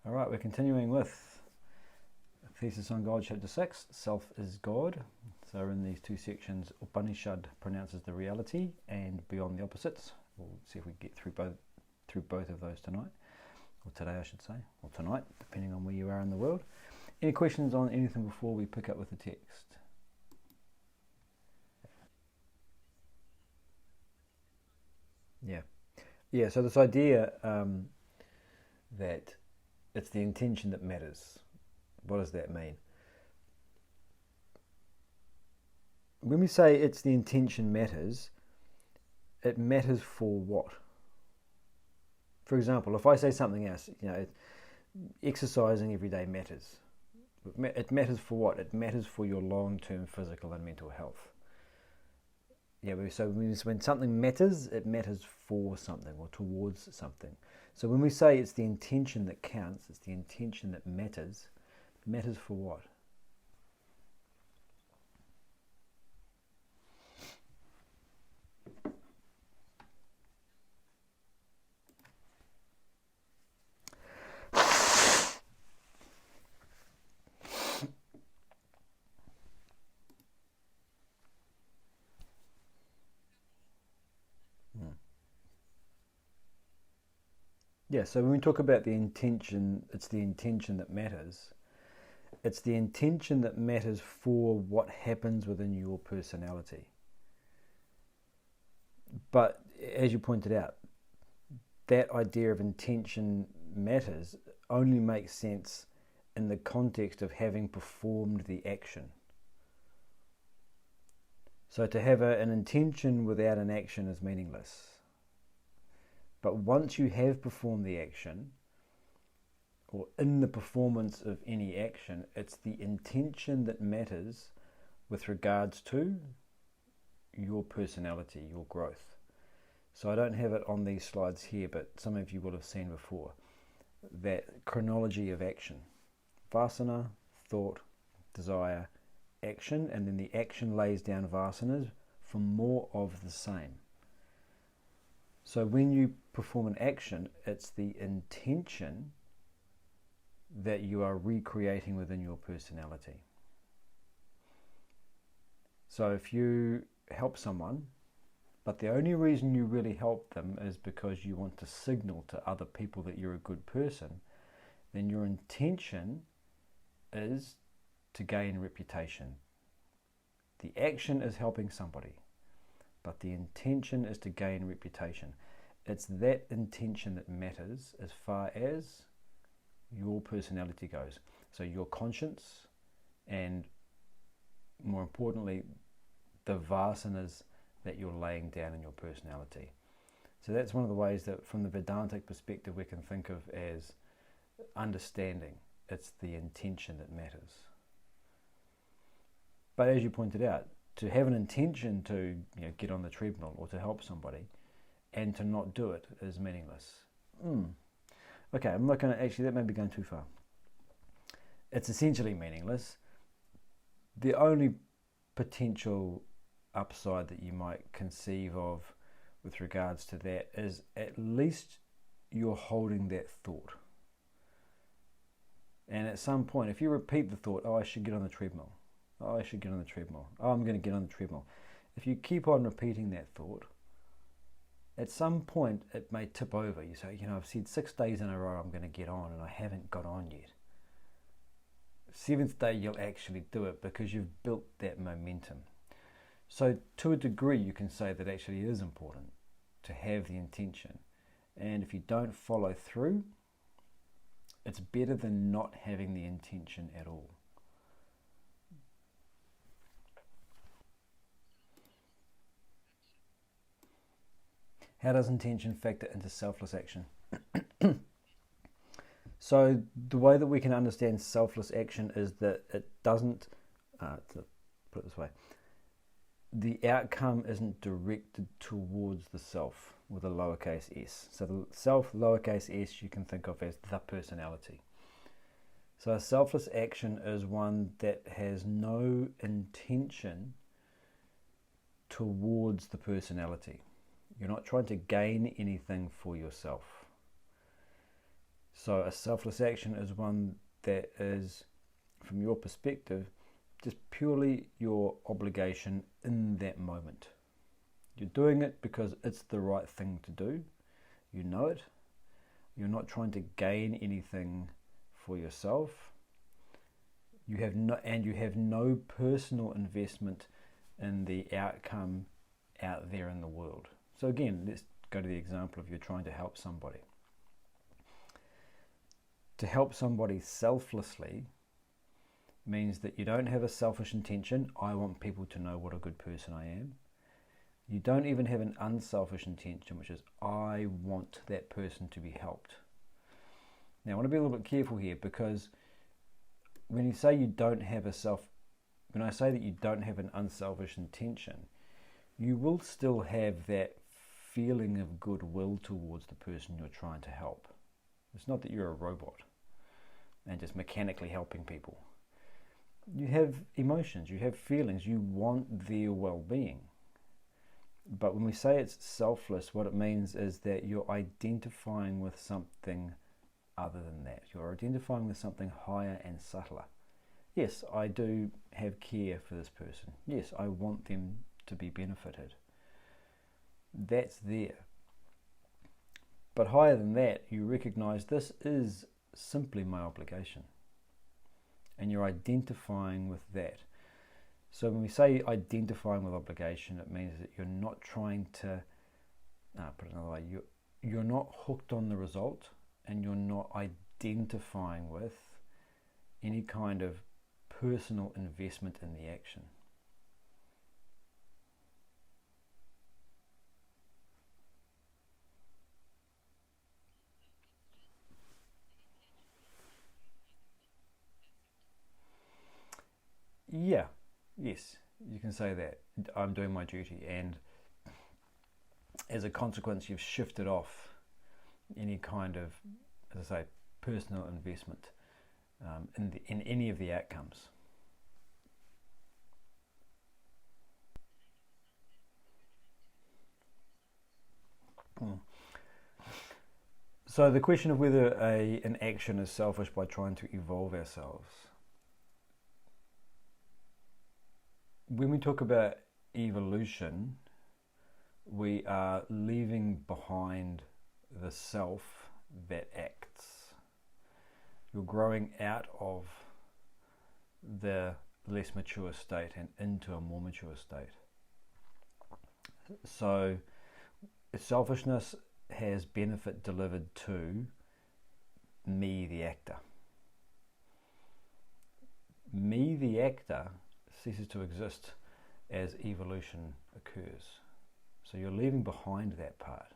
All right, we're continuing with Thesis on God, Ch.6, Self is God. So in these two sections, Upanishad pronounces the reality and beyond the opposites. We'll see if we get through both of those tonight, or today I should say, or tonight, depending on where you are in the world. Any questions on anything before we pick up with the text? Yeah, so this idea that it's the intention that matters. What does that mean? When we say it's the intention matters, it matters for what? For example, if I say something else, exercising every day matters. It matters for what? It matters for your long-term physical and mental health. So when something matters, it matters for something or towards something. So when we say it's the intention that counts, it's the intention that matters for what? Yeah, so when we talk about the intention, it's the intention that matters. It's the intention that matters for what happens within your personality. But as you pointed out, that idea of intention matters only makes sense in the context of having performed the action. So to have an intention without an action is meaningless. But once you have performed the action, or in the performance of any action, it's the intention that matters with regards to your personality, your growth. So I don't have it on these slides here, but some of you will have seen before, that chronology of action. Vasana, thought, desire, action, and then the action lays down vasanas for more of the same. So when you perform an action, it's the intention that you are recreating within your personality. So if you help someone, but the only reason you really help them is because you want to signal to other people that you're a good person, then your intention is to gain reputation. The action is helping somebody, but the intention is to gain reputation. It's that intention that matters as far as your personality goes. So your conscience, and more importantly, the vasanas that you're laying down in your personality. So that's one of the ways that from the Vedantic perspective we can think of as understanding. It's the intention that matters. But as you pointed out, to have an intention to get on the treadmill or to help somebody and to not do it is meaningless. Okay, I'm not going to, actually that may be going too far. It's essentially meaningless. The only potential upside that you might conceive of with regards to that is at least you're holding that thought. And at some point, if you repeat the thought, I should get on the treadmill. I should get on the treadmill. I'm going to get on the treadmill. If you keep on repeating that thought, at some point it may tip over. You say, I've said 6 days in a row I'm going to get on and I haven't got on yet. 7th day you'll actually do it because you've built that momentum. So to a degree you can say that actually it is important to have the intention. And if you don't follow through, it's better than not having the intention at all. How does intention factor into selfless action? So the way that we can understand selfless action is that it doesn't, to put it this way, the outcome isn't directed towards the self with a lowercase s. So the self, lowercase s, you can think of as the personality. So a selfless action is one that has no intention towards the personality. You're not trying to gain anything for yourself. So a selfless action is one that is, from your perspective, just purely your obligation in that moment. You're doing it because it's the right thing to do. You know it. You're not trying to gain anything for yourself. You have no personal investment in the outcome out there in the world. So again, let's go to the example of you're trying to help somebody. To help somebody selflessly means that you don't have a selfish intention. I want people to know what a good person I am. You don't even have an unselfish intention, which is I want that person to be helped. Now, I want to be a little bit careful here, because when I say that you don't have an unselfish intention, you will still have that feeling of goodwill towards the person you're trying to help. It's not that you're a robot and just mechanically helping people. You have emotions, you have feelings, you want their well-being. But when we say it's selfless, what it means is that you're identifying with something other than that. You're identifying with something higher and subtler. Yes, I do have care for this person. Yes, I want them to be benefited. That's there. But higher than that, you recognize this is simply my obligation. And you're identifying with that. So when we say identifying with obligation, it means that you're not trying to, put it another way, you're not hooked on the result, and you're not identifying with any kind of personal investment in the action. Yeah, yes, you can say that. I'm doing my duty, and as a consequence, you've shifted off any kind of, as I say, personal investment in any of the outcomes. So the question of whether an action is selfish by trying to evolve ourselves. When we talk about evolution, we are leaving behind the self that acts. You're growing out of the less mature state and into a more mature state. So selfishness has benefit delivered to me, the actor. Me, the actor, ceases to exist as evolution occurs. So you're leaving behind that part.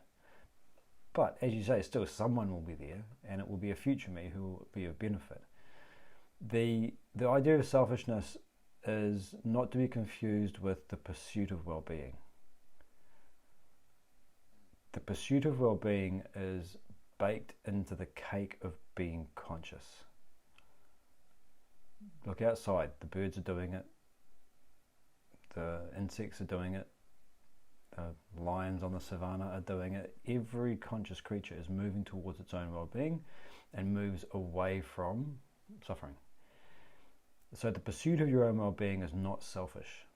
But as you say, still someone will be there, and it will be a future me who will be of benefit. The idea of selfishness is not to be confused with the pursuit of well-being. The pursuit of well-being is baked into the cake of being conscious. Look outside, the birds are doing it, the insects are doing it, the lions on the savannah are doing it. Every conscious creature is moving towards its own well-being and moves away from suffering. So the pursuit of your own well-being is not selfish.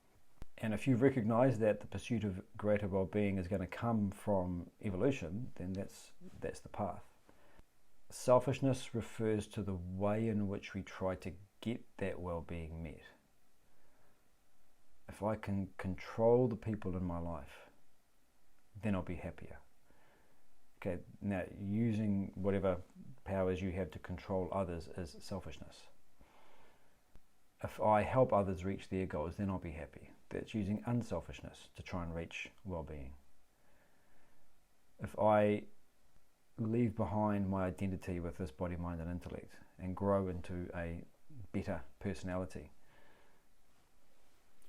And if you recognize that the pursuit of greater well-being is going to come from evolution, then that's the path. Selfishness refers to the way in which we try to get that well-being met. If I can control the people in my life, then I'll be happier. Okay, now using whatever powers you have to control others is selfishness. If I help others reach their goals, then I'll be happy. That's using unselfishness to try and reach well-being. If I leave behind my identity with this body, mind and intellect and grow into a better personality,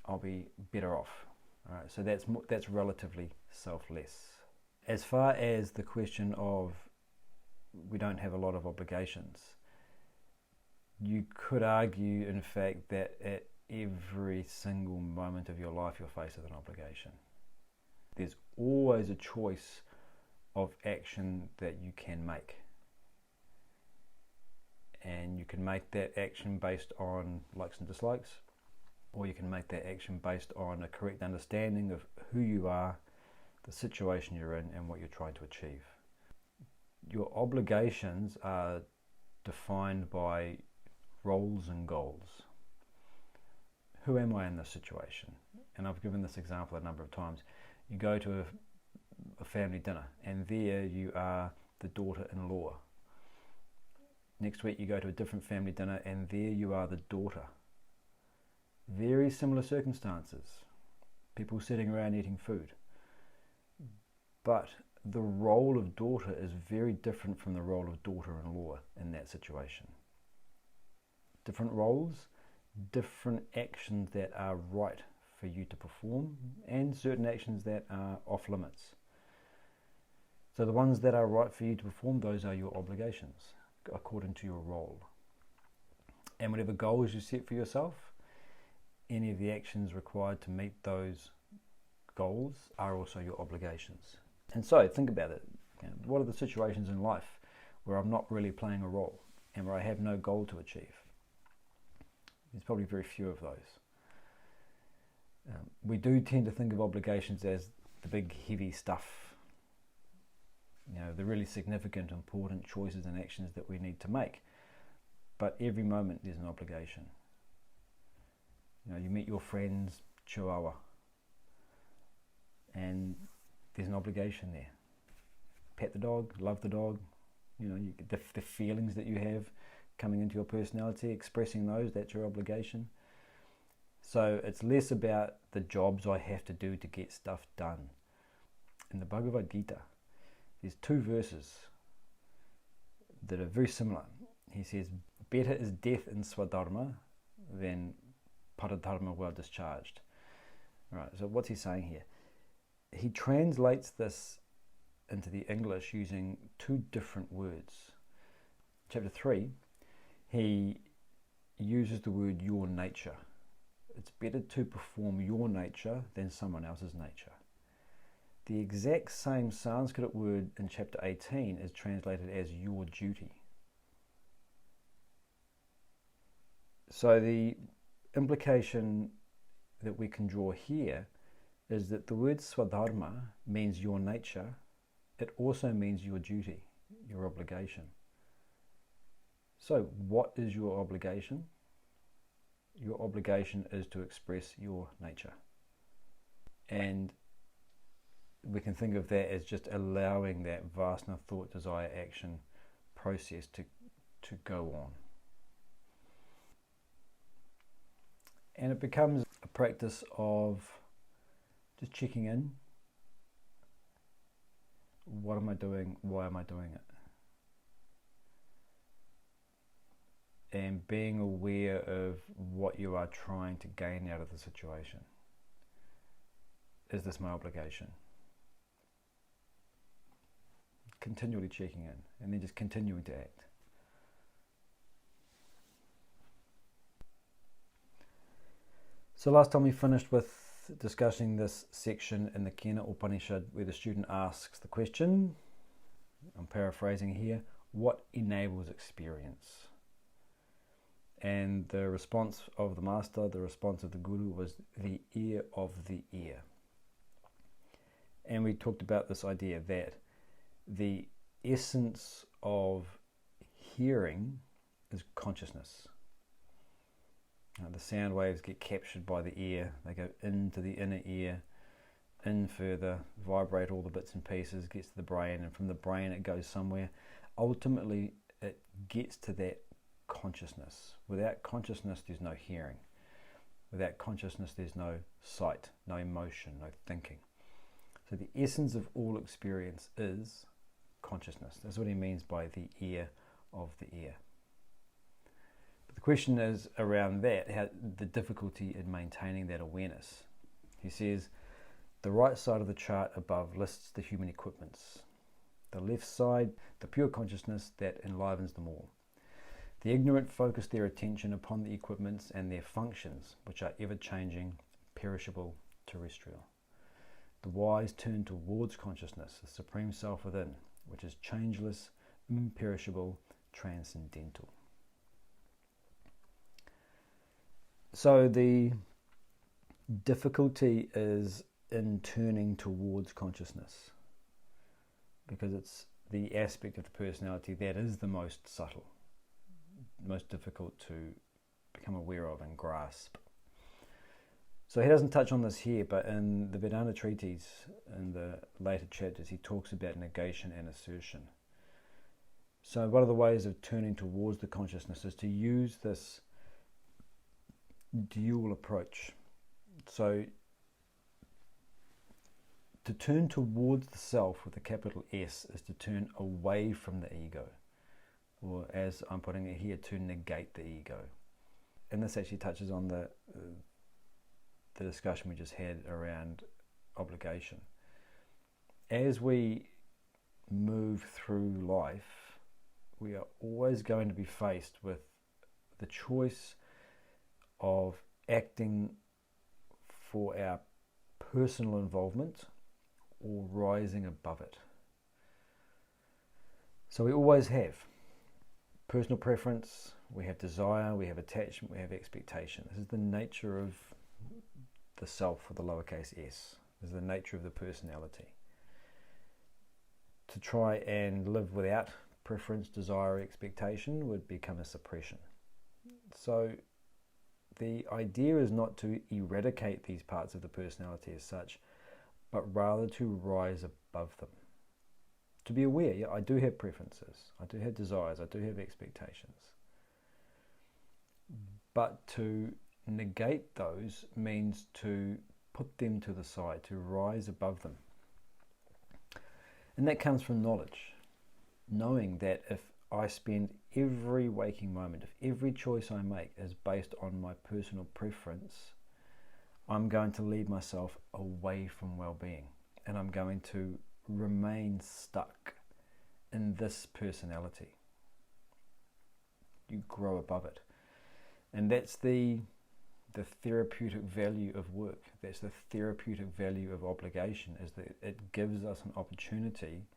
I'll be better off. All right, so that's relatively selfless. As far as the question of we don't have a lot of obligations, you could argue, in fact, that at every single moment of your life you're faced with an obligation. There's always a choice of action that you can make. and you can make that action based on likes and dislikes, or you can make that action based on a correct understanding of who you are, the situation you're in, and what you're trying to achieve. Your obligations are defined by roles and goals. Who am I in this situation? And I've given this example a number of times. You go to a family dinner, and there you are the daughter-in-law. Next week you go to a different family dinner, and there you are the daughter. Very similar circumstances. People sitting around eating food. But the role of daughter is very different from the role of daughter-in-law in that situation. Different roles, different actions that are right for you to perform, and certain actions that are off limits. So the ones that are right for you to perform, those are your obligations, according to your role. And whatever goals you set for yourself, any of the actions required to meet those goals are also your obligations. And so think about it. What are the situations in life where I'm not really playing a role and where I have no goal to achieve? There's probably very few of those. We do tend to think of obligations as the big heavy stuff, the really significant, important choices and actions that we need to make. But every moment there's an obligation. You meet your friend's chihuahua, and there's an obligation there. Pet the dog, love the dog, you get the feelings that you have coming into your personality, expressing those, that's your obligation. So it's less about the jobs I have to do to get stuff done. In the Bhagavad-Gita, there's 2 verses that are very similar. He says, better is death in swadharma than paradharma well discharged. Right, so what's he saying here? He translates this into the English using 2 different words. Chapter 3, he uses the word your nature. It's better to perform your nature than someone else's nature. The exact same Sanskrit word in chapter 18 is translated as your duty. So the implication that we can draw here is that the word swadharma means your nature. It also means your duty, your obligation. So what is your obligation? Your obligation is to express your nature. And we can think of that as just allowing that vasana, thought, desire, action process to go on. And it becomes a practice of just checking in. What am I doing? Why am I doing it? And being aware of what you are trying to gain out of the situation. Is this my obligation? Continually checking in, and then just continuing to act. So last time we finished with discussing this section in the Kena Upanishad where the student asks the question, I'm paraphrasing here, what enables experience? And the response of the master, the response of the guru was the ear of the ear. And we talked about this idea that the essence of hearing is consciousness. The sound waves get captured by the ear, they go into the inner ear, in further, vibrate all the bits and pieces, gets to the brain, and from the brain it goes somewhere. Ultimately, it gets to that consciousness. Without consciousness, there's no hearing. Without consciousness, there's no sight, no emotion, no thinking. So the essence of all experience is consciousness. That's what he means by the ear of the ear. But the question is around that, the difficulty in maintaining that awareness. He says, the right side of the chart above lists the human equipments. The left side, the pure consciousness that enlivens them all. The ignorant focus their attention upon the equipments and their functions, which are ever-changing, perishable, terrestrial. The wise turn towards consciousness, the supreme self within, which is changeless, imperishable, transcendental. So the difficulty is in turning towards consciousness, because it's the aspect of the personality that is the most subtle, most difficult to become aware of and grasp. So he doesn't touch on this here, but in the Vedanta treatise, in the later chapters, he talks about negation and assertion. So one of the ways of turning towards the consciousness is to use this dual approach. So to turn towards the self with a capital S is to turn away from the ego, or as I'm putting it here, to negate the ego. And this actually touches on the discussion we just had around obligation. As we move through life, we are always going to be faced with the choice of acting for our personal involvement or rising above it. So we always have personal preference, we have desire, we have attachment, we have expectation. This is the nature of the self with the lowercase s. This is the nature of the personality. To try and live without preference, desire, or expectation would become a suppression. So the idea is not to eradicate these parts of the personality as such, but rather to rise above them. To be aware, yeah, I do have preferences, I do have desires, I do have expectations. But to negate those means to put them to the side, to rise above them. And that comes from knowledge. Knowing that if I spend every waking moment, if every choice I make is based on my personal preference, I'm going to lead myself away from well-being, and I'm going to remain stuck in this personality. You grow above it. And that's the therapeutic value of work. That's the therapeutic value of obligation, is that it gives us an opportunity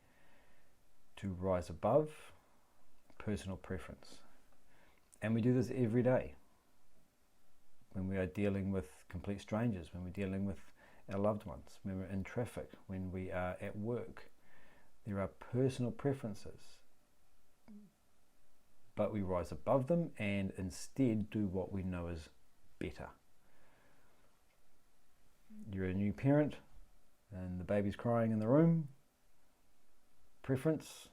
to rise above personal preference. And we do this every day. When we are dealing with complete strangers, when we're dealing with our loved ones, when we're in traffic, when we are at work, there are personal preferences. But we rise above them and instead do what we know is better. You're a new parent and the baby's crying in the room. Preference,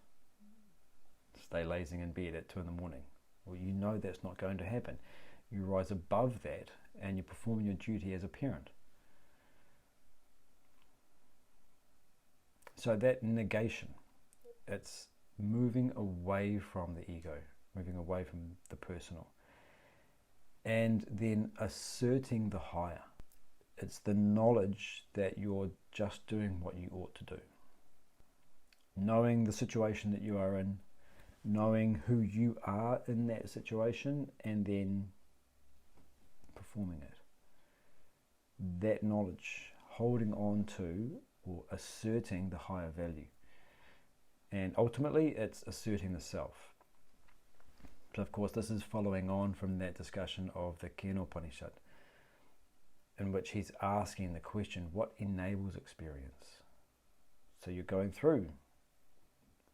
stay lazing in bed at 2 in the morning. Well, you know that's not going to happen. You rise above that and you perform your duty as a parent. So that negation, it's moving away from the ego, moving away from the personal, and then asserting the higher. It's the knowledge that you're just doing what you ought to do. Knowing the situation that you are in, knowing who you are in that situation, and then performing it. That knowledge, holding on to or asserting the higher value. And ultimately, it's asserting the self. So of course, this is following on from that discussion of the Upanishad, in which he's asking the question, what enables experience? So you're going through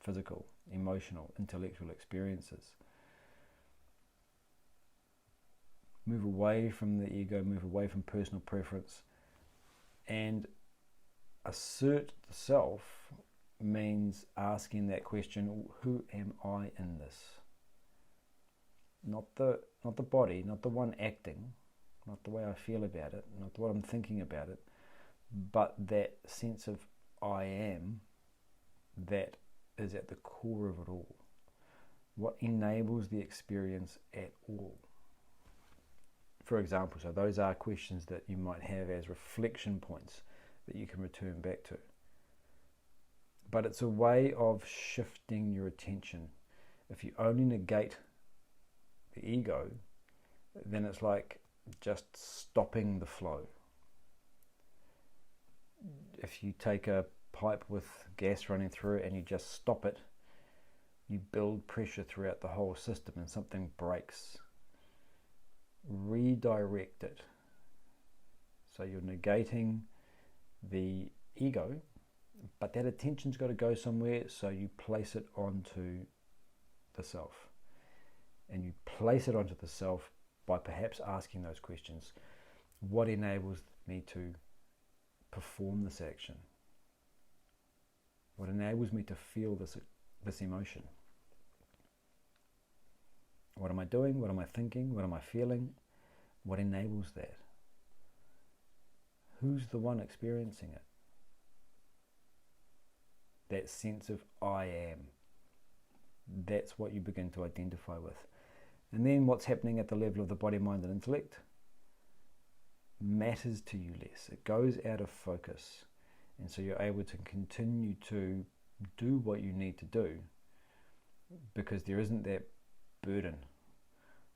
physical, emotional, intellectual experiences. Move away from the ego, move away from personal preference, and assert the self means asking that question, who am I in this? Not the body, not the one acting, not the way I feel about it, not what I'm thinking about it, but that sense of I am that is at the core of it all. What enables the experience at all? For example, so those are questions that you might have as reflection points that you can return back to. But it's a way of shifting your attention. If you only negate the ego, then it's like just stopping the flow. If you take a pipe with gas running through it and you just stop it, you build pressure throughout the whole system and something breaks. redirect it. So you're negating the ego, but that attention's got to go somewhere, so you place it onto the self. And you place it onto the self by perhaps asking those questions. What enables me to perform this action? What enables me to feel this emotion? What am I doing? What am I thinking? What am I feeling? What enables that? Who's the one experiencing it? That sense of I am. That's what you begin to identify with. And then what's happening at the level of the body, mind, and intellect matters to you less. It goes out of focus. And so you're able to continue to do what you need to do because there isn't that burden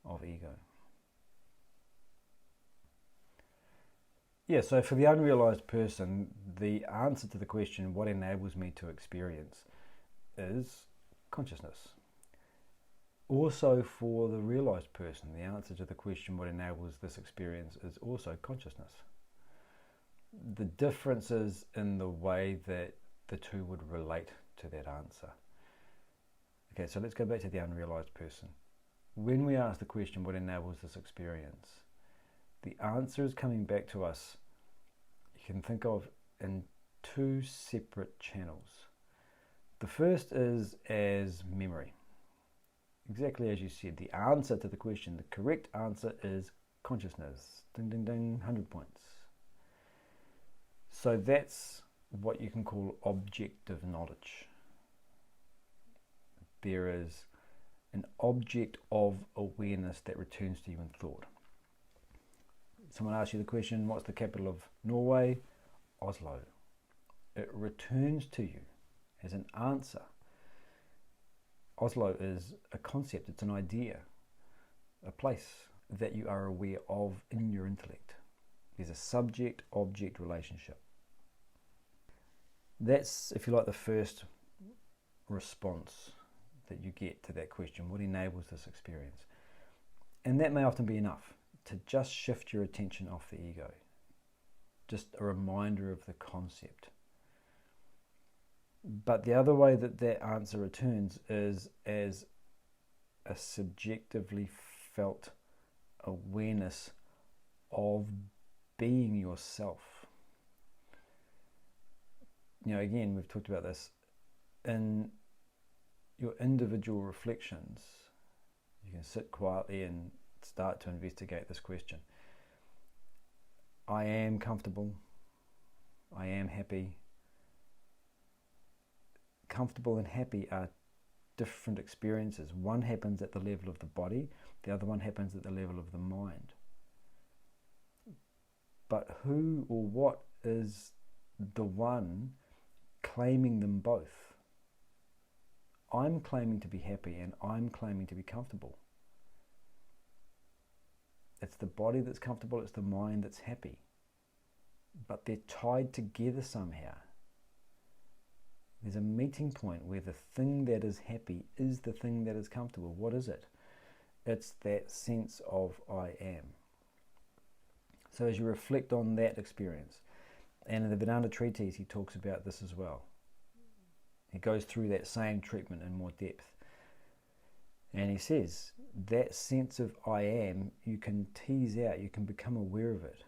of ego. Yeah, so for the unrealized person, the answer to the question, what enables me to experience, is consciousness. Also for the realized person, the answer to the question, what enables this experience, is also consciousness. The difference is in the way that the two would relate to that answer. Okay, so let's go back to the unrealized person. When we ask the question, what enables this experience, the answer is coming back to us, you can think of in two separate channels. The first is as memory. Exactly as you said, the answer to the question, the correct answer is consciousness. Ding, ding, ding, 100 points. So that's what you can call objective knowledge. There is an object of awareness that returns to you in thought. Someone asks you the question, what's the capital of Norway? Oslo. It returns to you as an answer. Oslo is a concept, it's an idea, a place that you are aware of in your intellect. There's a subject-object relationship. That's, if you like, the first response that you get to that question. What enables this experience? And that may often be enough to just shift your attention off the ego. Just a reminder of the concept. But the other way that that answer returns is as a subjectively felt awareness of being yourself. You know, again, we've talked about this. In your individual reflections, you can sit quietly and start to investigate this question. I am comfortable. I am happy. Comfortable and happy are different experiences. One happens at the level of the body, the other one happens at the level of the mind. But who or what is the one claiming them both? I'm claiming to be happy and I'm claiming to be comfortable. It's the body that's comfortable, it's the mind that's happy. But they're tied together somehow. There's a meeting point where the thing that is happy is the thing that is comfortable. What is it? It's that sense of I am. So as you reflect on that experience, and in the Vedanta Treatise he talks about this as well. He goes through that same treatment in more depth. And he says, that sense of I am, you can tease out, you can become aware of it.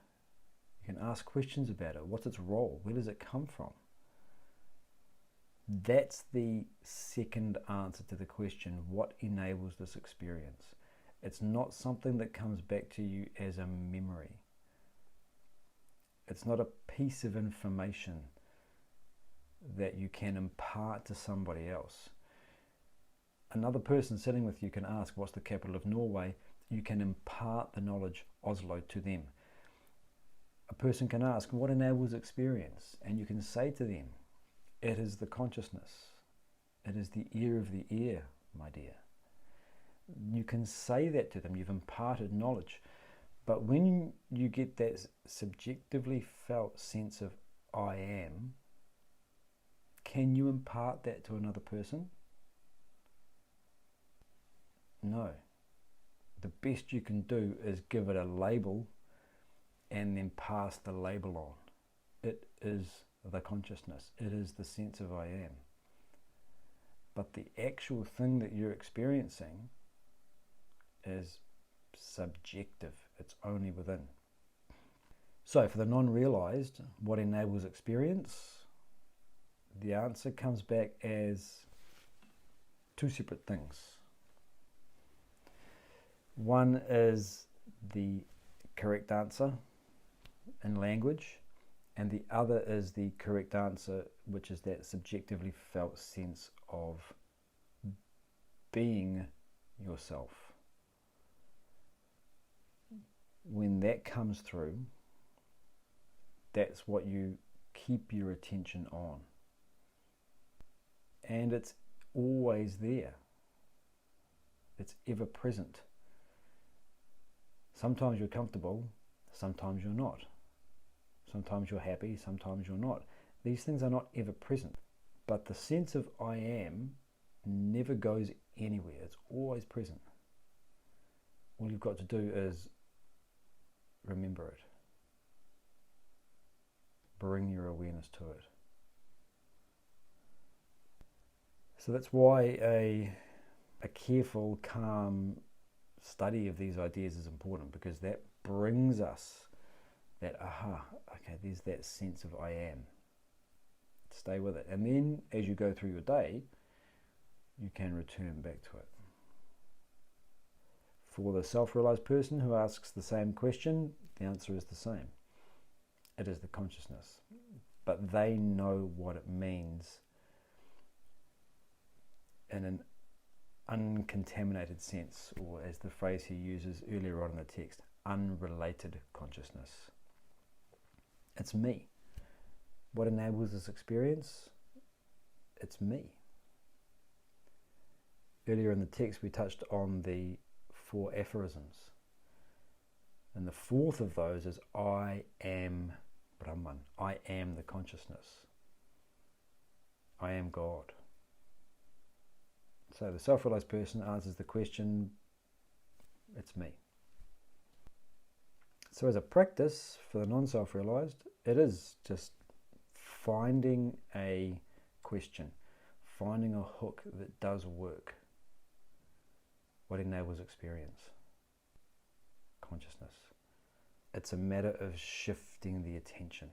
You can ask questions about it. What's its role? Where does it come from? That's the second answer to the question, what enables this experience? It's not something that comes back to you as a memory. It's not a piece of information that you can impart to somebody else. Another person sitting with you can ask, what's the capital of Norway? You can impart the knowledge, Oslo, to them. A person can ask, what enables experience? And you can say to them, it is the consciousness. It is the ear of the ear, my dear. You can say that to them. You've imparted knowledge. But when you get that subjectively felt sense of I am, can you impart that to another person? No. the best you can do is give it a label and then pass the label on. It is the consciousness. It is the sense of I am. But the actual thing that you're experiencing is subjective. It's only within. So for the non-realized, what enables experience? The answer comes back as two separate things. One is the correct answer in language, and the other is the correct answer, which is that subjectively felt sense of being yourself. When that comes through, that's what you keep your attention on. And it's always there. It's ever present. Sometimes you're comfortable, sometimes you're not. Sometimes you're happy, sometimes you're not. These things are not ever present. But the sense of I am never goes anywhere. It's always present. All you've got to do is remember it. Bring your awareness to it. So that's why a careful, calm study of these ideas is important, because that brings us that, okay, there's that sense of I am. Stay with it. And then as you go through your day, you can return back to it. For the self-realized person who asks the same question, the answer is the same. It is the consciousness. But they know what it means in an uncontaminated sense, or as the phrase he uses earlier on in the text, unrelated consciousness. It's me. What enables this experience? It's me. Earlier in the text we touched on the 4 aphorisms. And the 4th of those is I am Brahman. I am the consciousness. I am God. So the self-realized person answers the question, it's me. So as a practice for the non-self-realized, it is just finding a question, finding a hook that does work. What enables experience? Consciousness. It's a matter of shifting the attention.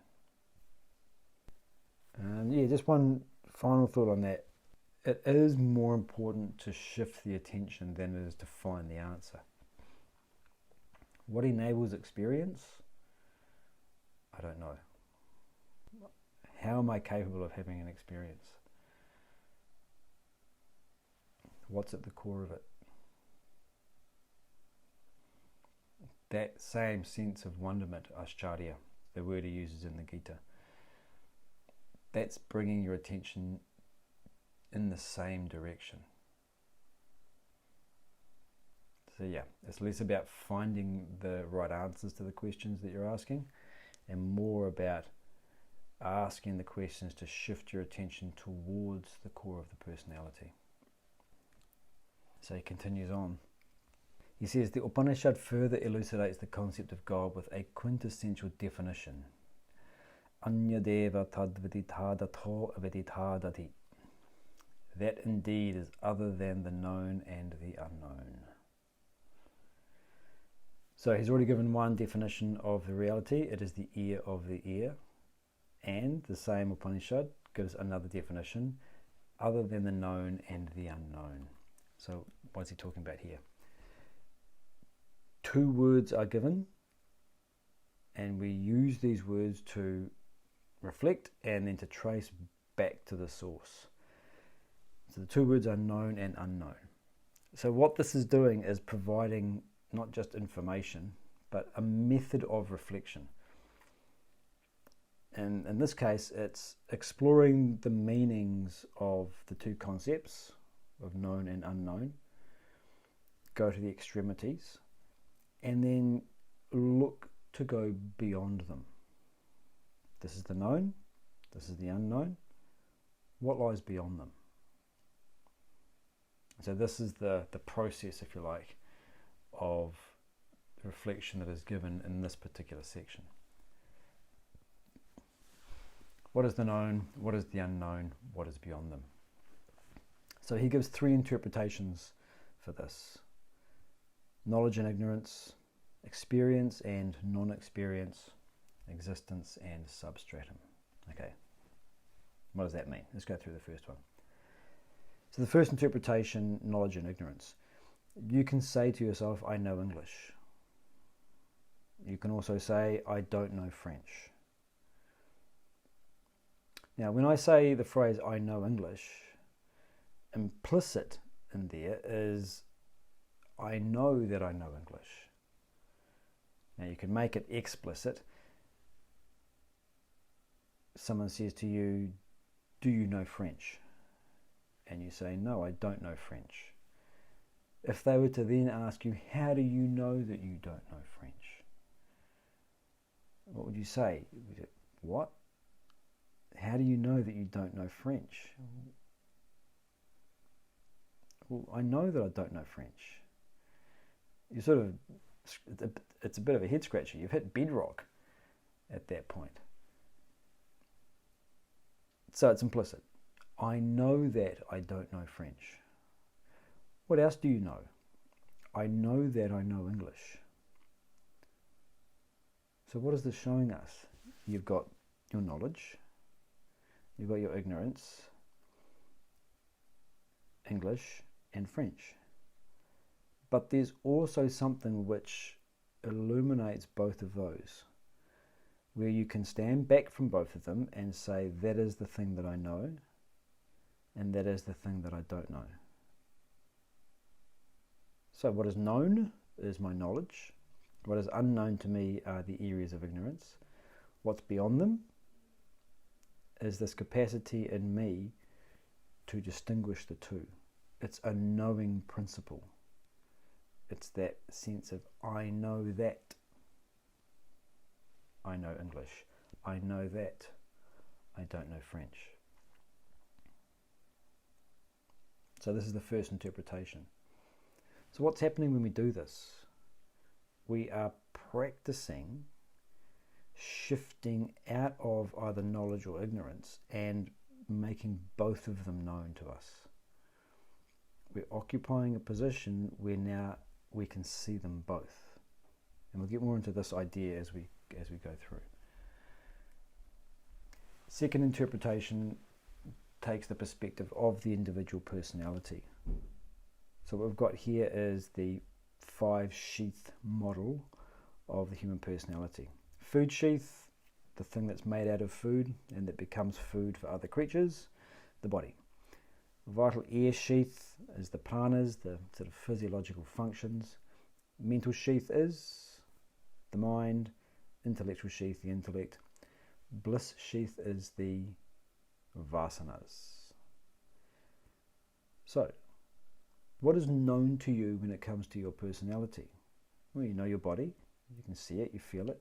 And yeah, just one final thought on that. It is more important to shift the attention than it is to find the answer. What enables experience? I don't know. How am I capable of having an experience? What's at the core of it? That same sense of wonderment, Ascharya, the word he uses in the Gita, that's bringing your attention in the same direction. So yeah, it's less about finding the right answers to the questions that you're asking, and more about asking the questions to shift your attention towards the core of the personality. So he continues on. He says, the Upanishad further elucidates the concept of God with a quintessential definition. Anyadeva tadviditadato aviditadati. That indeed is other than the known and the unknown. So he's already given one definition of the reality. It is the ear of the ear. And the same Upanishad gives another definition, other than the known and the unknown. So what's he talking about here? 2 words are given, and we use these words to reflect and then to trace back to the source. So the 2 words are known and unknown. So what this is doing is providing not just information, but a method of reflection. And in this case, it's exploring the meanings of the 2 concepts of known and unknown, go to the extremities, and then look to go beyond them. This is the known, this is the unknown. What lies beyond them? So this is the process, if you like, of reflection that is given in this particular section. What is the known? What is the unknown? What is beyond them? So he gives three interpretations for this: knowledge and ignorance, experience and non-experience, existence and substratum. Okay, what does that mean? Let's go through the first one. So the first interpretation, knowledge and ignorance. You can say to yourself, I know English. You can also say, I don't know French. Now, when I say the phrase, I know English, implicit in there is, I know that I know English. Now, you can make it explicit. Someone says to you, do you know French? And you say, no, I don't know French. If they were to then ask you, how do you know that you don't know French? What would you say? What? How do you know that you don't know French? Well, I know that I don't know French. You sort of, it's a bit of a head scratcher. You've hit bedrock at that point. So it's implicit. I know that I don't know French. What else do you know? I know that I know English. So what is this showing us? You've got your knowledge, you've got your ignorance, English and French. But there's also something which illuminates both of those, where you can stand back from both of them and say, that is the thing that I know, and that is the thing that I don't know. So what is known is my knowledge. What is unknown to me are the areas of ignorance. What's beyond them is this capacity in me to distinguish the two. It's a knowing principle. It's that sense of, I know that I know English. I know that I don't know French. So this is the first interpretation. So what's happening when we do this? We are practicing shifting out of either knowledge or ignorance and making both of them known to us. We're occupying a position where now we can see them both. And we'll get more into this idea as we go through. Second interpretation takes the perspective of the individual personality. So what we've got here is the 5-sheath model of the human personality. Food sheath, the thing that's made out of food and that becomes food for other creatures, the body. Vital air sheath is the pranas, the sort of physiological functions. Mental sheath is the mind. Intellectual sheath, the intellect. Bliss sheath is the vasanas. So, what is known to you when it comes to your personality? Well, you know your body, you can see it, you feel it.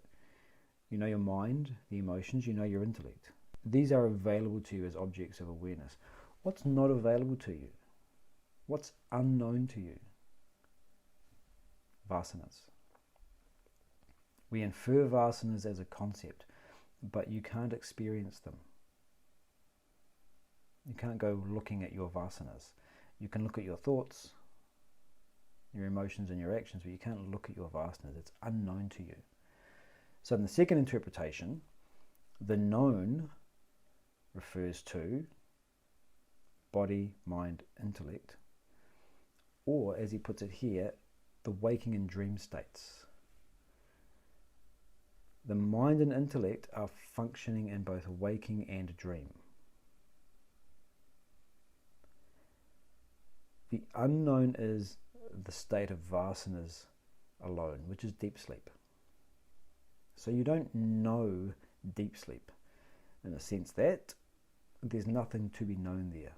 You know your mind, the emotions, you know your intellect. These are available to you as objects of awareness. What's not available to you? What's unknown to you? Vasanas. We infer vasanas as a concept, but you can't experience them. You can't go looking at your vasanas. You can look at your thoughts, your emotions and your actions, but you can't look at your vasanas. It's unknown to you. So in the second interpretation, the known refers to body, mind, intellect, or as he puts it here, the waking and dream states. The mind and intellect are functioning in both waking and dream. The unknown is the state of vasanas alone, which is deep sleep. So you don't know deep sleep in the sense that there's nothing to be known there.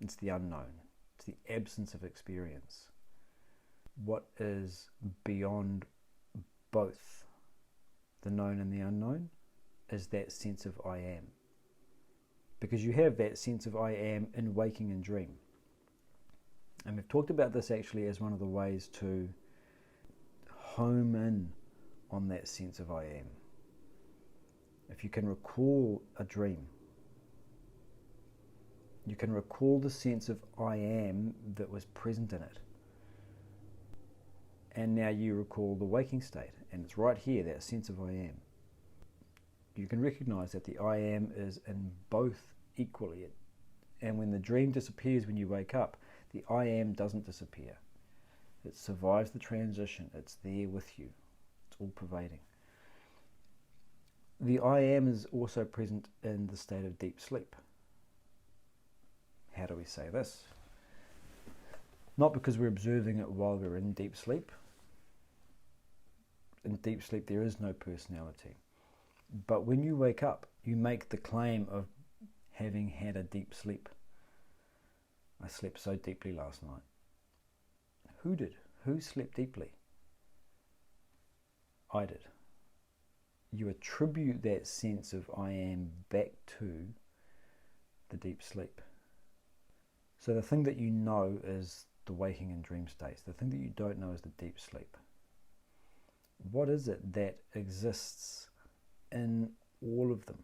It's the unknown. It's the absence of experience. What is beyond both the known and the unknown is that sense of I am. Because you have that sense of I am in waking and dream. And we've talked about this actually as one of the ways to home in on that sense of I am. If you can recall a dream, you can recall the sense of I am that was present in it. And now you recall the waking state, and it's right here, that sense of I am. You can recognize that the I am is in both equally. And when the dream disappears when you wake up, the I am doesn't disappear. It survives the transition. It's there with you. It's all pervading. The I am is also present in the state of deep sleep. How do we say this? Not because we're observing it while we're in deep sleep. In deep sleep there is no personality. But when you wake up, you make the claim of having had a deep sleep. I slept so deeply last night. Who did? Who slept deeply? I did. You attribute that sense of I am back to the deep sleep. So the thing that you know is the waking and dream states. The thing that you don't know is the deep sleep. What is it that exists in all of them,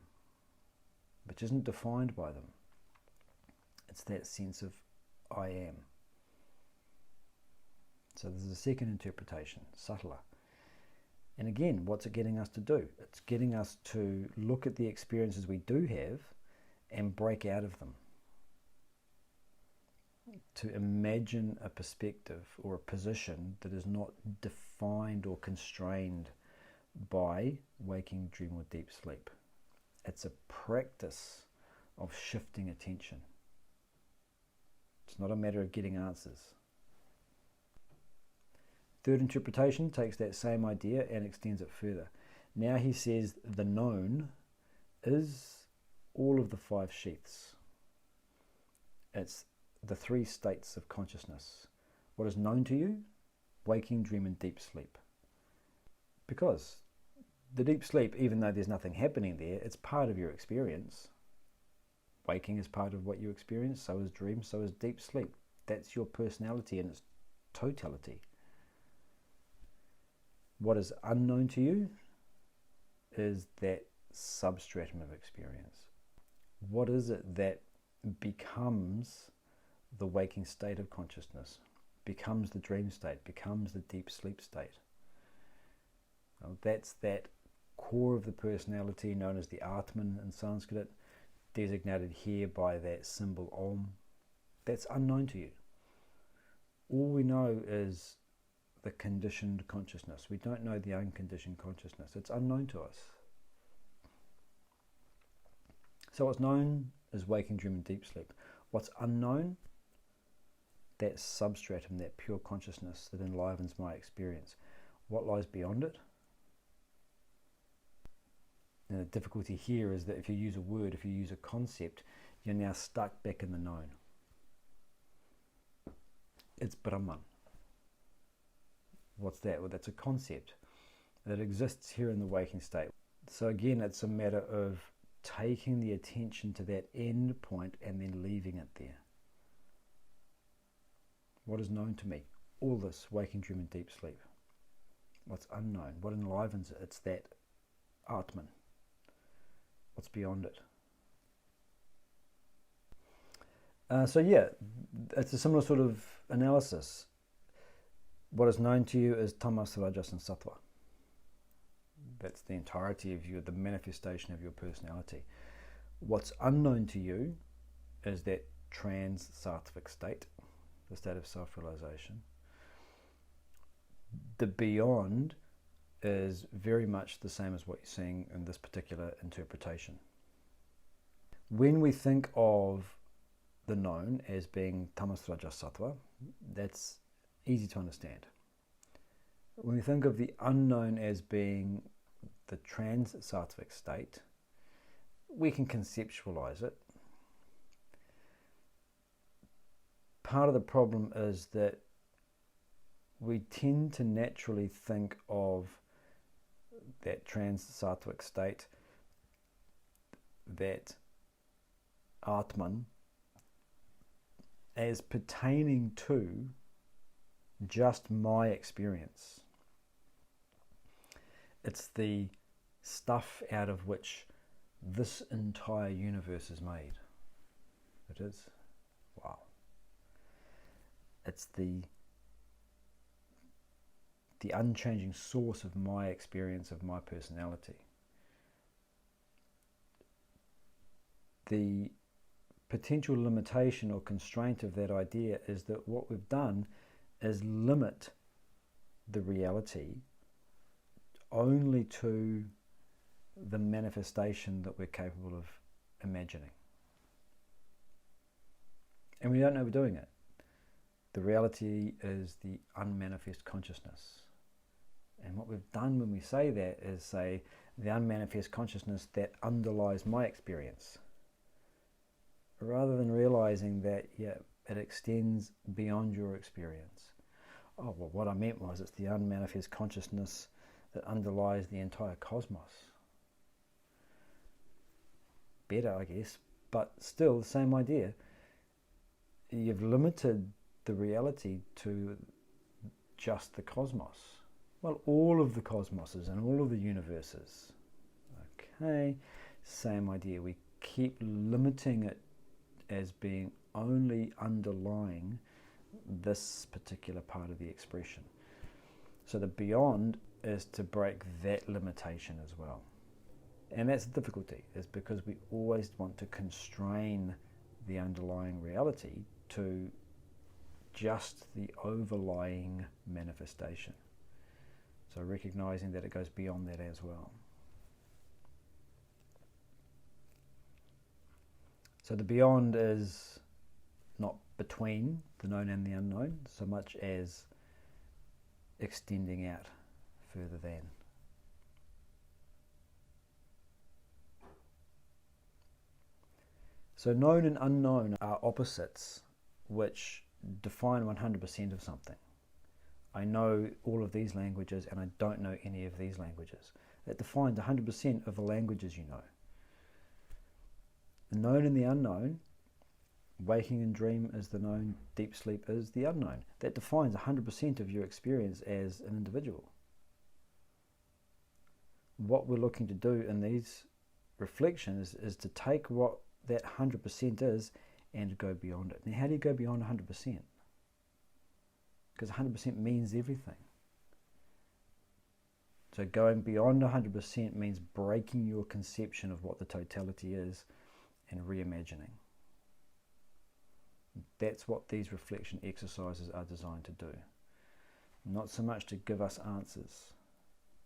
which isn't defined by them? It's that sense of I am. So there's a second interpretation, subtler. And again, what's it getting us to do? It's getting us to look at the experiences we do have and break out of them. To imagine a perspective or a position that is not defined or constrained by waking, dream, or deep sleep. It's a practice of shifting attention. It's not a matter of getting answers. Third interpretation takes that same idea and extends it further. Now he says the known is all of the five sheaths. It's the three states of consciousness. What is known to you? Waking, dream, and deep sleep. Because the deep sleep, even though there's nothing happening there, it's part of your experience. Waking is part of what you experience, so is dream, so is deep sleep. That's your personality in its totality. What is unknown to you is that substratum of experience. What is it that becomes the waking state of consciousness, becomes the dream state, becomes the deep sleep state? Well, that's that core of the personality known as the Atman in Sanskrit, designated here by that symbol Om. That's unknown to you. All we know is the conditioned consciousness. We don't know the unconditioned consciousness. It's unknown to us. So what's known is waking, dream, and deep sleep. What's unknown? That substratum, that pure consciousness that enlivens my experience. What lies beyond it? And the difficulty here is that if you use a word, if you use a concept, you're now stuck back in the known. It's Brahman. What's that? Well, that's a concept that exists here in the waking state. So again, it's a matter of taking the attention to that end point and then leaving it there. What is known to me? All this, waking, dream, and deep sleep. What's unknown? What enlivens it? It's that Atman. What's beyond it? So yeah, it's a similar sort of analysis. What is known to you is tamas, rajas, and sattva. That's the entirety of you, the manifestation of your personality. What's unknown to you is that trans-sattvic state, the state of self-realization. The beyond is very much the same as what you're seeing in this particular interpretation. When we think of the known as being tamas, rajas, sattva, that's easy to understand. When we think of the unknown as being the trans-sattvic state, we can conceptualize it. Part of the problem is that we tend to naturally think of that trans-sattvic state, that Atman, as pertaining to just my experience. It's the stuff out of which this entire universe is made. It is. Wow. It's the unchanging source of my experience, of my personality. The potential limitation or constraint of that idea is that what we've done is limit the reality only to the manifestation that we're capable of imagining. And we don't know we're doing it. The reality is the unmanifest consciousness. And what we've done when we say that is say the unmanifest consciousness that underlies my experience, rather than realizing that, it extends beyond your experience. Oh, well, what I meant was it's the unmanifest consciousness that underlies the entire cosmos. Better, I guess, but still the same idea. You've limited the reality to just the cosmos. Well, all of the cosmoses and all of the universes. Okay, same idea. We keep limiting it as being only underlying this particular part of the expression. So the beyond is to break that limitation as well. And that's the difficulty, is because we always want to constrain the underlying reality to just the overlying manifestation. So recognizing that it goes beyond that as well. So the beyond is not between the known and the unknown, so much as extending out further than. So known and unknown are opposites which define 100% of something. I know all of these languages and I don't know any of these languages. That defines 100% of the languages you know. The known and the unknown, waking and dream is the known, deep sleep is the unknown. That defines 100% of your experience as an individual. What we're looking to do in these reflections is to take what that 100% is and go beyond it. Now, how do you go beyond 100%? Because 100% means everything. So going beyond 100% means breaking your conception of what the totality is and reimagining. That's what these reflection exercises are designed to do. Not so much to give us answers,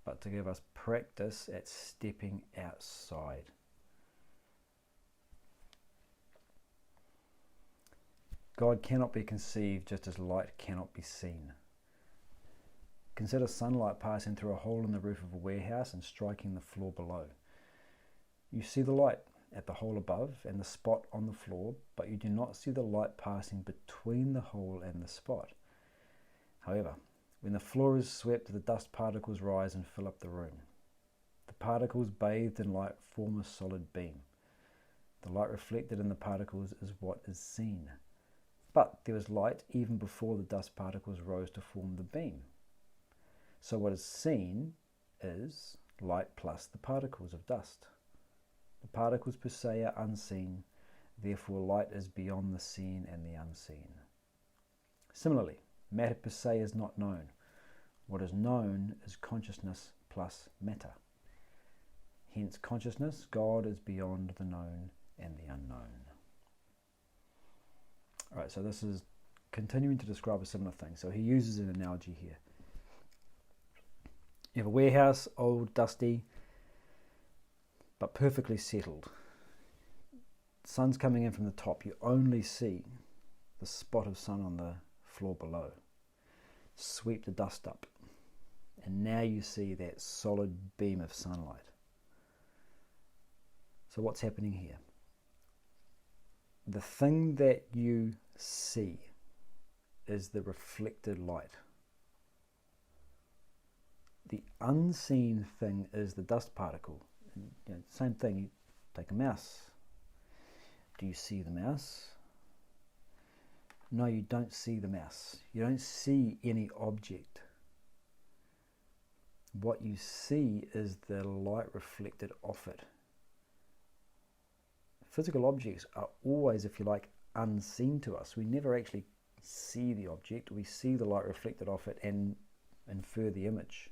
but to give us practice at stepping outside. God cannot be conceived just as light cannot be seen. Consider sunlight passing through a hole in the roof of a warehouse and striking the floor below. You see the light at the hole above and the spot on the floor, but you do not see the light passing between the hole and the spot. However, when the floor is swept, the dust particles rise and fill up the room. The particles bathed in light form a solid beam. The light reflected in the particles is what is seen. But there was light even before the dust particles rose to form the beam. So what is seen is light plus the particles of dust. The particles per se are unseen, therefore light is beyond the seen and the unseen. Similarly, matter per se is not known. What is known is consciousness plus matter. Hence consciousness, God, is beyond the known and the unknown. Alright, so this is continuing to describe a similar thing. So he uses an analogy here. You have a warehouse, old, dusty, but perfectly settled. The sun's coming in from the top. You only see the spot of sun on the floor below. Sweep the dust up. And now you see that solid beam of sunlight. So what's happening here? The thing that you see is the reflected light. The unseen thing is the dust particle. Same thing, you take a mouse. Do you see the mouse? No, you don't see the mouse. You don't see any object. What you see is the light reflected off it. Physical objects are always, if you like, unseen to us. We never actually see the object. We see the light reflected off it and infer the image.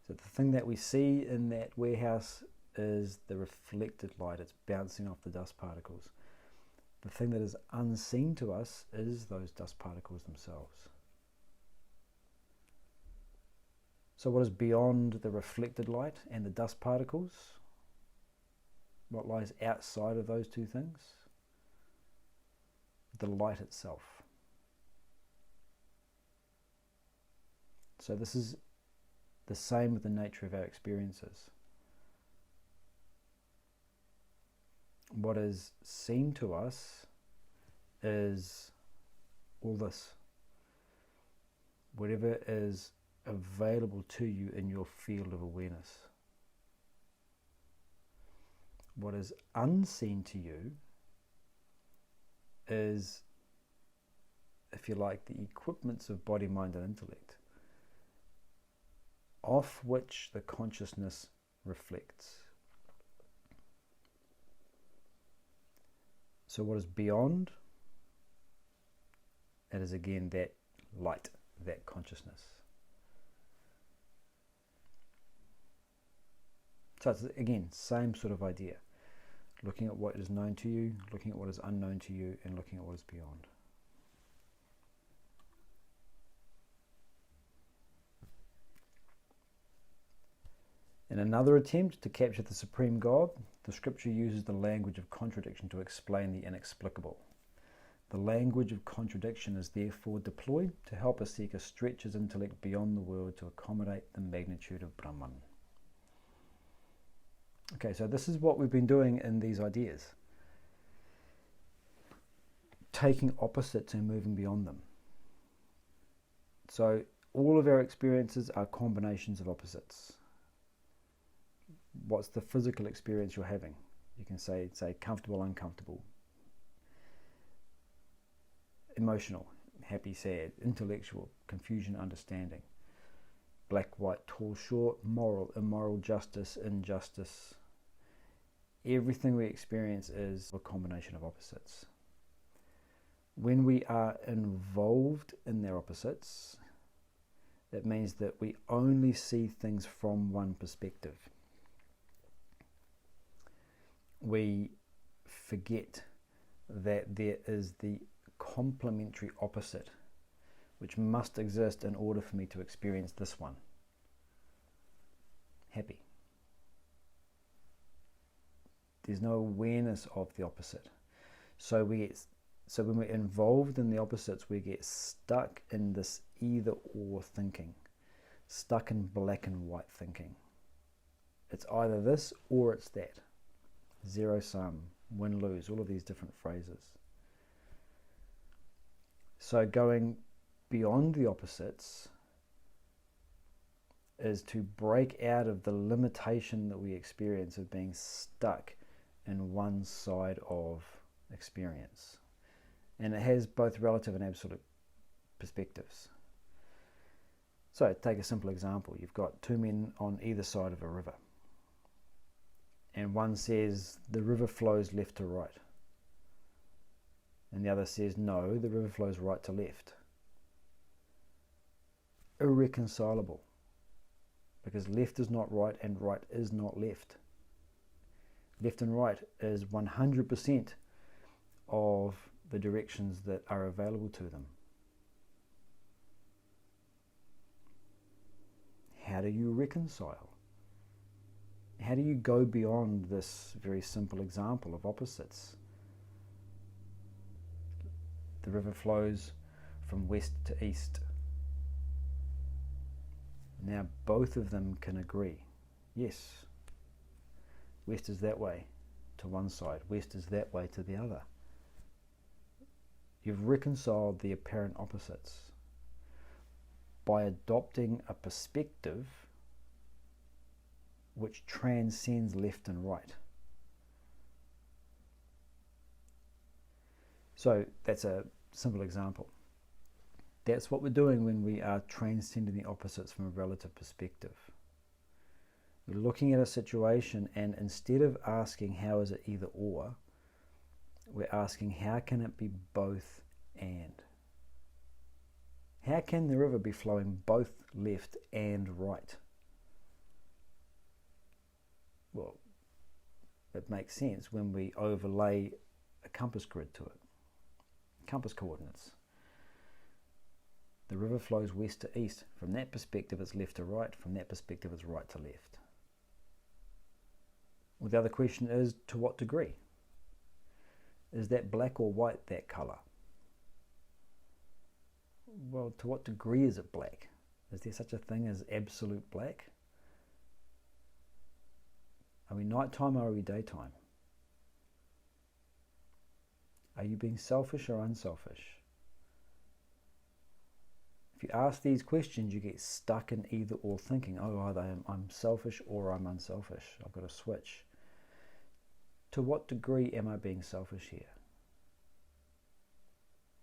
So the thing that we see in that warehouse is the reflected light. It's bouncing off the dust particles. The thing that is unseen to us is those dust particles themselves. So what is beyond the reflected light and the dust particles? What lies outside of those two things? The light itself. So this is the same with the nature of our experiences. What is seen to us is all this. Whatever is available to you in your field of awareness. What is unseen to you is, if you like, the equipments of body, mind and intellect, off which the consciousness reflects. So what is beyond? It is again that light, that consciousness. So it's again, same sort of idea. Looking at what is known to you, looking at what is unknown to you, and looking at what is beyond. In another attempt to capture the Supreme God, the scripture uses the language of contradiction to explain the inexplicable. The language of contradiction is therefore deployed to help a seeker stretch his intellect beyond the world to accommodate the magnitude of Brahman. Okay, so this is what we've been doing in these ideas. Taking opposites and moving beyond them. So all of our experiences are combinations of opposites. What's the physical experience you're having? You can say comfortable, uncomfortable, emotional, happy, sad, intellectual, confusion, understanding, black, white, tall, short, moral, immoral, justice, injustice. Everything we experience is a combination of opposites. When we are involved in their opposites, it means that we only see things from one perspective. We forget that there is the complementary opposite which must exist in order for me to experience this one. Happy. There's no awareness of the opposite. So when we're involved in the opposites, we get stuck in this either or thinking, stuck in black and white thinking. It's either this or it's that. Zero sum, win, lose, all of these different phrases. So going beyond the opposites is to break out of the limitation that we experience of being stuck in one side of experience. And it has both relative and absolute perspectives. So take a simple example. You've got two men on either side of a river. And one says the river flows left to right. And the other says no, the river flows right to left. Irreconcilable. Because left is not right and right is not left. Left and right is 100% of the directions that are available to them. How do you reconcile? How do you go beyond this very simple example of opposites? The river flows from west to east. Now both of them can agree. Yes, west is that way to one side, west is that way to the other. You've reconciled the apparent opposites by adopting a perspective which transcends left and right. So that's a simple example. That's what we're doing when we are transcending the opposites from a relative perspective. We're looking at a situation, and instead of asking how is it either or, we're asking how can it be both and. How can the river be flowing both left and right? Well, it makes sense when we overlay a compass grid to it. Compass coordinates. The river flows west to east. From that perspective, it's left to right. From that perspective, it's right to left. Well, the other question is, to what degree? Is that black or white, that colour? Well, to what degree is it black? Is there such a thing as absolute black? Are we nighttime or are we daytime? Are you being selfish or unselfish? If you ask these questions, you get stuck in either or thinking, oh, either I'm selfish or I'm unselfish. I've got to switch. To what degree am I being selfish here?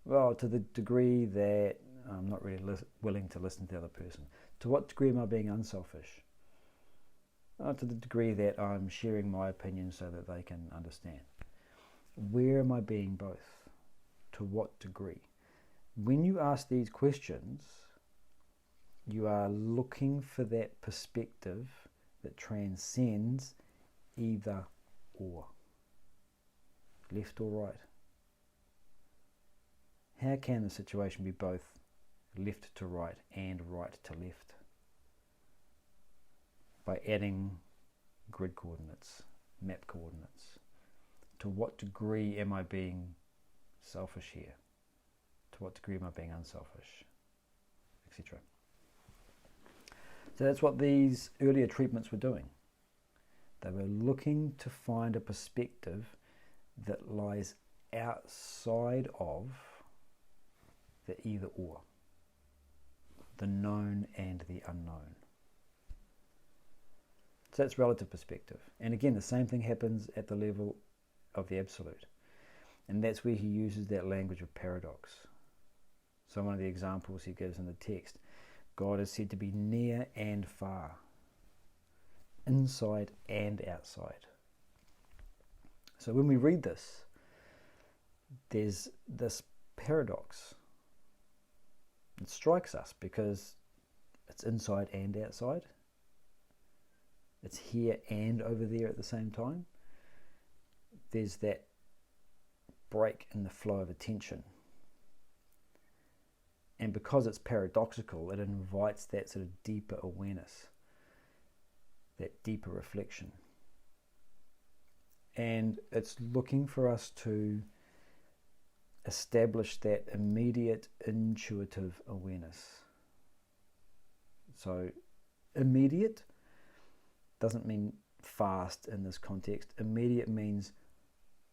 Well, to the degree that I'm not really willing to listen to the other person. To what degree am I being unselfish? To the degree that I'm sharing my opinion so that they can understand. Where am I being both? To what degree? When you ask these questions, you are looking for that perspective that transcends either or, left or right. How can the situation be both left to right and right to left? By adding grid coordinates, map coordinates. To what degree am I being selfish here? To what degree am I being unselfish? Etc. So that's what these earlier treatments were doing. They were looking to find a perspective that lies outside of the either or, the known and the unknown. So that's relative perspective. And again, the same thing happens at the level of the absolute. And that's where he uses that language of paradox. So one of the examples he gives in the text, God is said to be near and far, inside and outside. So when we read this, there's this paradox. It strikes us because it's inside and outside. It's here and over there at the same time. There's that break in the flow of attention. And because it's paradoxical, it invites that sort of deeper awareness, that deeper reflection. And it's looking for us to establish that immediate intuitive awareness. So immediate doesn't mean fast in this context. Immediate means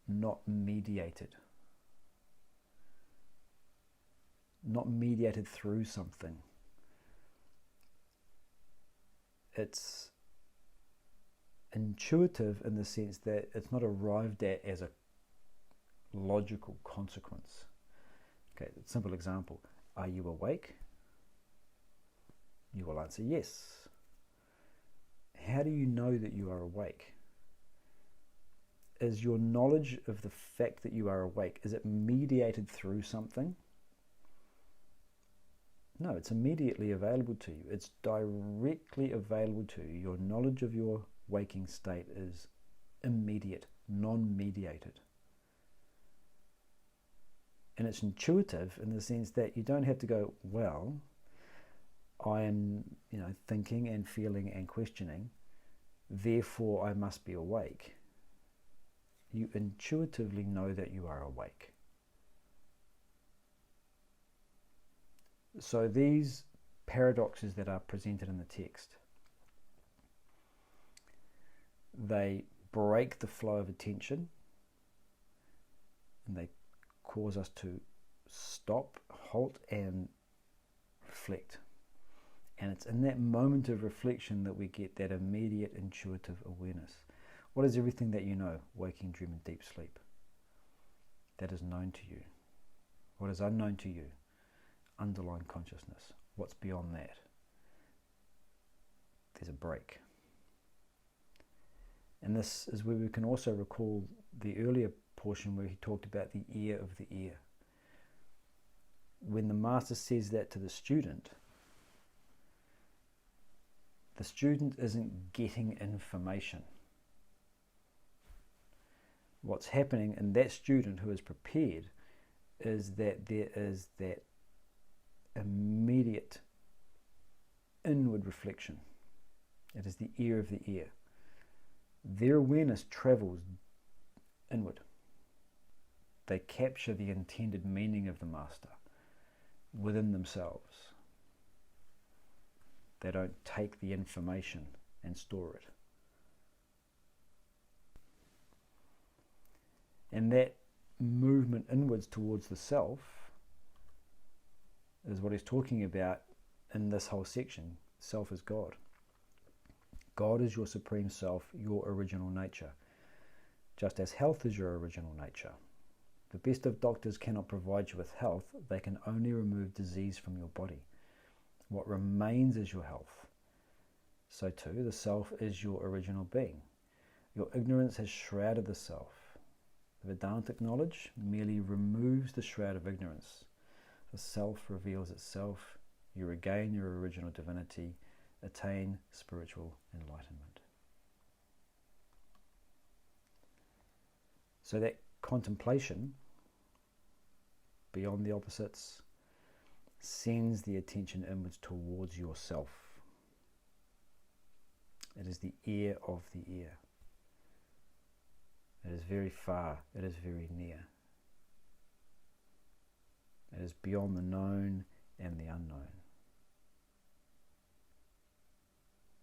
not mediated. Not mediated through something. It's intuitive in the sense that it's not arrived at as a logical consequence. Okay, simple example. Are you awake? You will answer yes. How do you know that you are awake? Is your knowledge of the fact that you are awake, is it mediated through something? No, it's immediately available to you. It's directly available to you. Your knowledge of your waking state is immediate, non-mediated. And it's intuitive in the sense that you don't have to go, well, I am, thinking and feeling and questioning, therefore I must be awake. You intuitively know that you are awake. So these paradoxes that are presented in the text, they break the flow of attention and they cause us to stop, halt and reflect. And it's in that moment of reflection that we get that immediate intuitive awareness. What is everything that you know, waking, dream and deep sleep? that is known to you. What is unknown to you? Underlying consciousness. What's beyond that? There's a break. And this is where we can also recall the earlier portion where he talked about the ear of the ear. When the master says that to the student isn't getting information. What's happening in that student who is prepared is that there is that immediate inward reflection. It is the ear of the ear. Their awareness travels inward. They capture the intended meaning of the master within themselves. They don't take the information and store it. And that movement inwards towards the self is what he's talking about in this whole section. Self is God. God is your supreme self, your original nature, just as health is your original nature. The best of doctors cannot provide you with health, they can only remove disease from your body. What remains is your health. So too, the self is your original being. Your ignorance has shrouded the self. The Vedantic knowledge merely removes the shroud of ignorance. The self reveals itself. You regain your original divinity, attain spiritual enlightenment. So that contemplation, beyond the opposites, sends the attention inwards towards yourself. It is the ear of the ear. It is very far, it is very near. It is beyond the known and the unknown.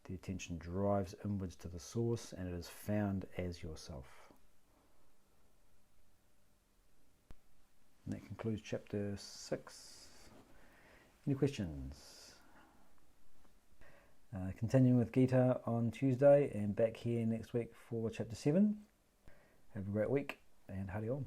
The attention drives inwards to the source and it is found as yourself. And that concludes chapter 6. Any questions? Continuing with Gita on Tuesday and back here next week for chapter 7. Have a great week and Hari Om.